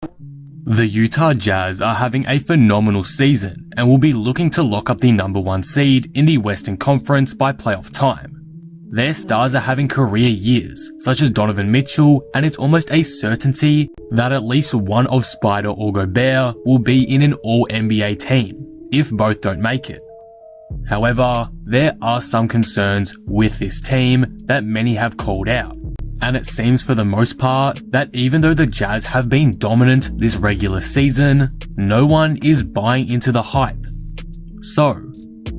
The Utah Jazz are having a phenomenal season and will be looking to lock up the #1 seed in the Western Conference by playoff time. Their stars are having career years, such as Donovan Mitchell, and it's almost a certainty that at least one of Spida or Gobert will be in an All-NBA team, if both don't make it. However, there are some concerns with this team that many have called out. And it seems for the most part that even though the Jazz have been dominant this regular season, no one is buying into the hype. So,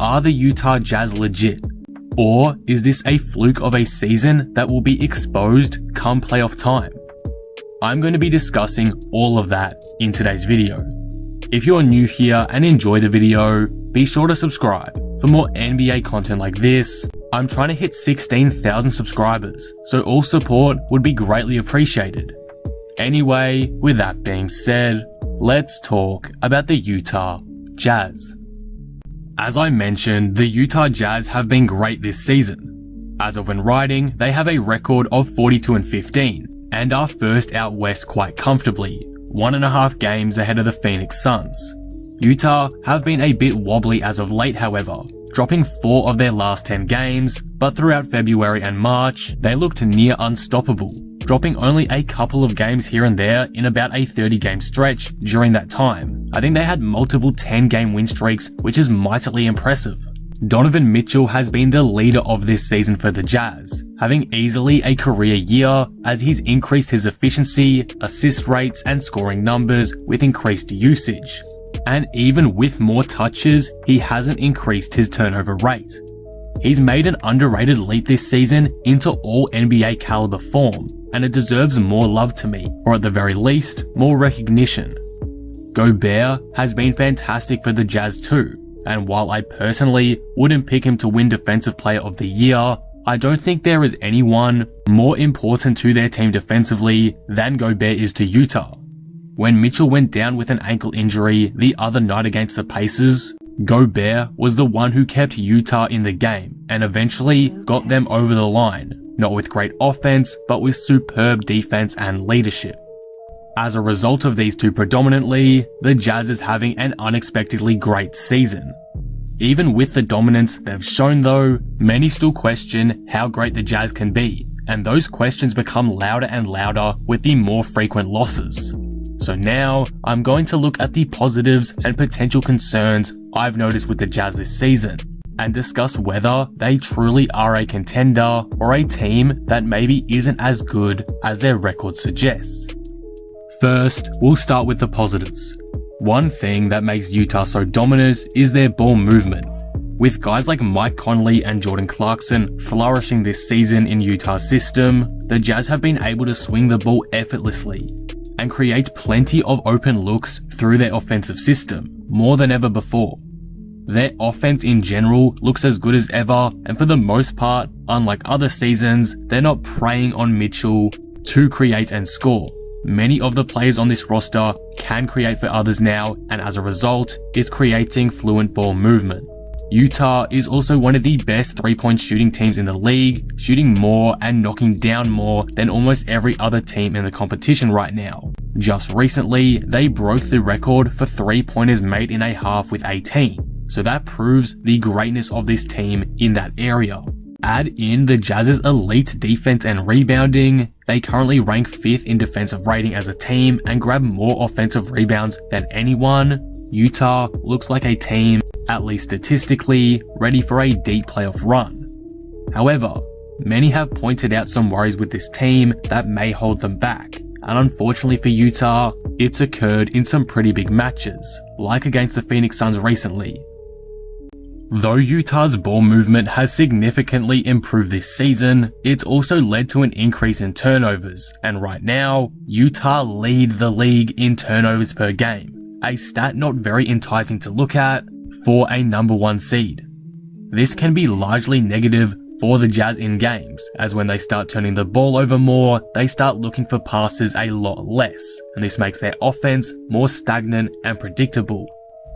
are the Utah Jazz legit? Or is this a fluke of a season that will be exposed come playoff time? I'm going to be discussing all of that in today's video. If you're new here and enjoy the video, be sure to subscribe for more NBA content like this. I'm trying to hit 16,000 subscribers, so all support would be greatly appreciated. Anyway, with that being said, let's talk about the Utah Jazz. As I mentioned, the Utah Jazz have been great this season. As of when writing, they have a record of 42-15 and are first out west quite comfortably, 1.5 games ahead of the Phoenix Suns. Utah have been a bit wobbly as of late, however, dropping 4 of their last 10 games, but throughout February and March, they looked near unstoppable, dropping only a couple of games here and there in about a 30-game stretch during that time. I think they had multiple 10-game win streaks, which is mightily impressive. Donovan Mitchell has been the leader of this season for the Jazz, having easily a career year as he's increased his efficiency, assist rates, and scoring numbers with increased usage. And even with more touches, he hasn't increased his turnover rate. He's made an underrated leap this season into All-NBA caliber form, and it deserves more love to me, or at the very least, more recognition. Gobert has been fantastic for the Jazz too, and while I personally wouldn't pick him to win Defensive Player of the Year, I don't think there is anyone more important to their team defensively than Gobert is to Utah. When Mitchell went down with an ankle injury the other night against the Pacers, Gobert was the one who kept Utah in the game and eventually got them over the line, not with great offense, but with superb defense and leadership. As a result of these two predominantly, the Jazz is having an unexpectedly great season. Even with the dominance they've shown though, many still question how great the Jazz can be, and those questions become louder and louder with the more frequent losses. So now, I'm going to look at the positives and potential concerns I've noticed with the Jazz this season, and discuss whether they truly are a contender or a team that maybe isn't as good as their record suggests. First, we'll start with the positives. One thing that makes Utah so dominant is their ball movement. With guys like Mike Conley and Jordan Clarkson flourishing this season in Utah's system, the Jazz have been able to swing the ball effortlessly and create plenty of open looks through their offensive system, more than ever before. Their offense in general looks as good as ever, and for the most part, unlike other seasons, they're not preying on Mitchell to create and score. Many of the players on this roster can create for others now, and as a result, is creating fluent ball movement. Utah is also one of the best three-point shooting teams in the league, shooting more and knocking down more than almost every other team in the competition right now. Just recently, they broke the record for three-pointers made in a half with 18, so that proves the greatness of this team in that area. Add in the Jazz's elite defense and rebounding, they currently rank 5th in defensive rating as a team and grab more offensive rebounds than anyone. Utah looks like a team, at least statistically, ready for a deep playoff run. However, many have pointed out some worries with this team that may hold them back, and unfortunately for Utah, it's occurred in some pretty big matches, like against the Phoenix Suns recently. Though Utah's ball movement has significantly improved this season, it's also led to an increase in turnovers, and right now, Utah lead the league in turnovers per game, a stat not very enticing to look at for a #1 seed. This can be largely negative for the Jazz in games, as when they start turning the ball over more, they start looking for passes a lot less, and this makes their offense more stagnant and predictable.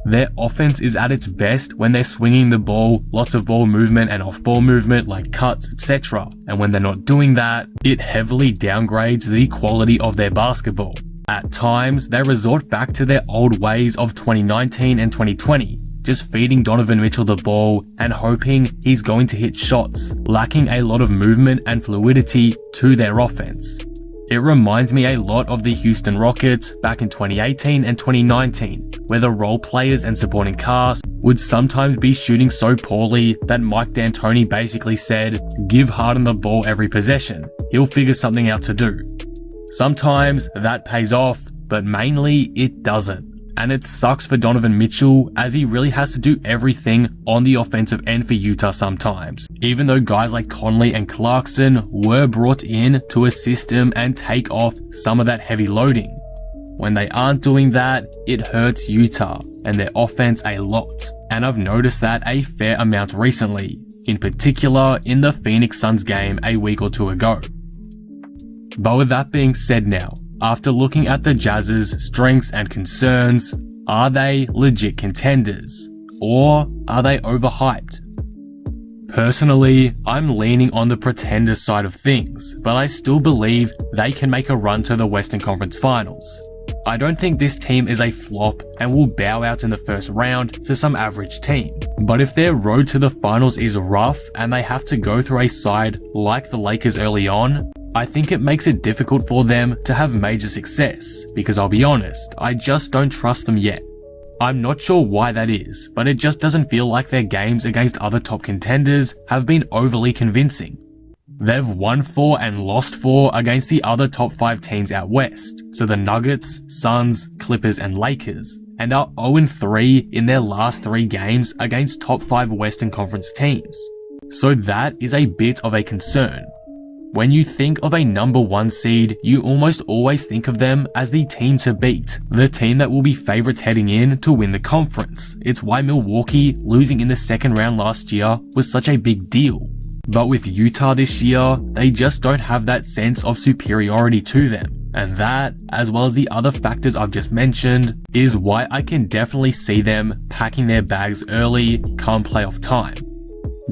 Their offense is at its best when they're swinging the ball, lots of ball movement and off-ball movement like cuts, etc. And when they're not doing that, it heavily downgrades the quality of their basketball. At times, they resort back to their old ways of 2019 and 2020, just feeding Donovan Mitchell the ball and hoping he's going to hit shots, lacking a lot of movement and fluidity to their offense. It reminds me a lot of the Houston Rockets back in 2018 and 2019, where the role players and supporting cast would sometimes be shooting so poorly that Mike D'Antoni basically said, "Give Harden the ball every possession, he'll figure something out to do." Sometimes that pays off, but mainly it doesn't. And it sucks for Donovan Mitchell, as he really has to do everything on the offensive end for Utah sometimes, even though guys like Conley and Clarkson were brought in to assist him and take off some of that heavy loading. When they aren't doing that, it hurts Utah and their offense a lot, and I've noticed that a fair amount recently, in particular in the Phoenix Suns game a week or two ago. But with that being said now, after looking at the Jazz's strengths and concerns, are they legit contenders? Or are they overhyped? Personally, I'm leaning on the pretenders side of things, but I still believe they can make a run to the Western Conference Finals. I don't think this team is a flop and will bow out in the first round to some average team. But if their road to the finals is rough and they have to go through a side like the Lakers early on, I think it makes it difficult for them to have major success, because I'll be honest, I just don't trust them yet. I'm not sure why that is, but it just doesn't feel like their games against other top contenders have been overly convincing. They've won 4 and lost 4 against the other top 5 teams out west, so the Nuggets, Suns, Clippers and Lakers, and are 0-3 in their last 3 games against top 5 Western Conference teams. So that is a bit of a concern. When you think of a number 1 seed, you almost always think of them as the team to beat, the team that will be favorites heading in to win the conference. It's why Milwaukee losing in the second round last year was such a big deal. But with Utah this year, they just don't have that sense of superiority to them. And that, as well as the other factors I've just mentioned, is why I can definitely see them packing their bags early come playoff time.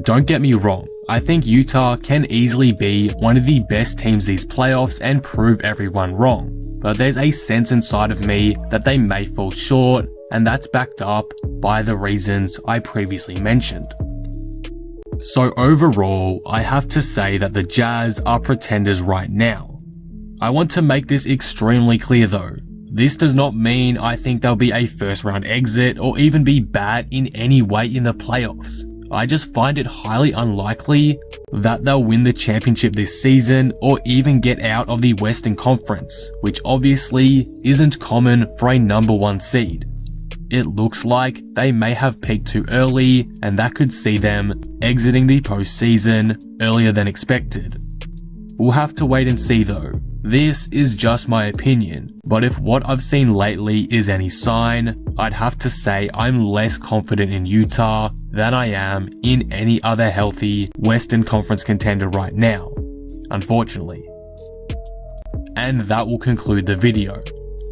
Don't get me wrong, I think Utah can easily be one of the best teams these playoffs and prove everyone wrong, but there's a sense inside of me that they may fall short, and that's backed up by the reasons I previously mentioned. So overall, I have to say that the Jazz are pretenders right now. I want to make this extremely clear though. This does not mean I think they'll be a first round exit or even be bad in any way in the playoffs. I just find it highly unlikely that they'll win the championship this season or even get out of the Western Conference, which obviously isn't common for a number 1 seed. It looks like they may have peaked too early, and that could see them exiting the postseason earlier than expected. We'll have to wait and see though. This is just my opinion, but if what I've seen lately is any sign, I'd have to say I'm less confident in Utah than I am in any other healthy Western Conference contender right now, unfortunately. And that will conclude the video.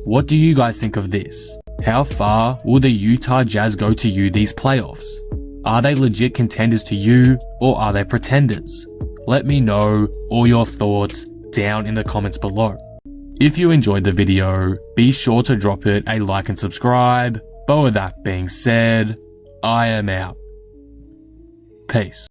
What do you guys think of this? How far will the Utah Jazz go to you these playoffs? Are they legit contenders to you, or are they pretenders? Let me know all your thoughts down in the comments below. If you enjoyed the video, be sure to drop it a like and subscribe. But with that being said, I am out. Peace.